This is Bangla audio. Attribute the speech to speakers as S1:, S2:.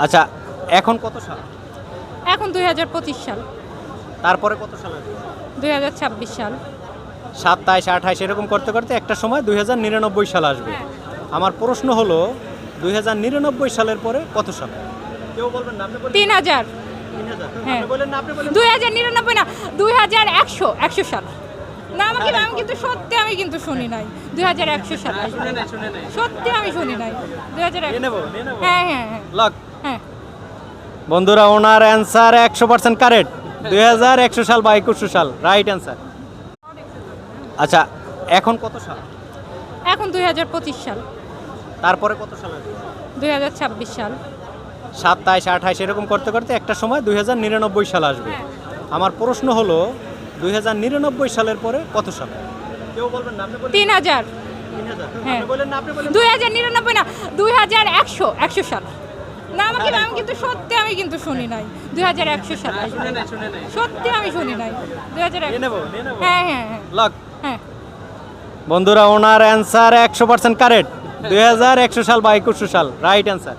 S1: আচ্ছা, এখন কত সাল?
S2: এখন 2025 সাল,
S1: তারপরে কত সাল আসবে?
S2: 2026 সাল।
S1: 27, 28 এরকম করতে করতে একটা সময় 2099 সাল আসবে।
S2: হ্যাঁ।
S1: আমার প্রশ্ন হলো 2099 সালের পরে কত সাল? কেউ বলবেন না, আপনি বলেন
S2: 3000।
S1: 3000।
S2: হ্যাঁ।
S1: আপনি বলেন না, আপনি বলেন
S2: 2099 না, 2100 সাল। না আমি কিন্তু সত্যি আমি কিন্তু শুনি নাই 2100 সাল আসবে।
S1: শুনে নাই।
S2: সত্যি আমি শুনি নাই 2001।
S1: নিয়ে নেব।
S2: হ্যাঁ হ্যাঁ হ্যাঁ
S1: লক।
S2: হ্যাঁ।
S1: বন্ধুরা, ওনার অ্যান্সার 100% কারেক্ট। 2100 সাল বা 2100 সাল রাইট অ্যান্সার। আচ্ছা, এখন কত সাল?
S2: এখন 2025 সাল,
S1: তারপরে কত সাল আসবে?
S2: 2026 সাল।
S1: 27, 28 এরকম করতে করতে একটা সময় 2099 সাল আসবে।
S2: হ্যাঁ।
S1: আমার প্রশ্ন হলো 2099 সালের পরে কত সাল? কেউ বলবেন না, আপনি বলেন
S2: 3000।
S1: 3000।
S2: হ্যাঁ।
S1: আপনি বলেন না, আপনি বলেন
S2: 2099 না, 2100 সাল। না আমি কিন্তু সত্যি আমি কিন্তু শুনি নাই 2100 সাল আসবে।
S1: শুনে নাই।
S2: সত্যি আমি শুনি নাই 2001।
S1: নিয়ে নেব।
S2: হ্যাঁ হ্যাঁ হ্যাঁ
S1: লক।
S2: হ্যাঁ।
S1: বন্ধুরা, ওনার অ্যান্সার 100% কারেক্ট। 2100 সাল বা 2100 সাল রাইট অ্যান্সার।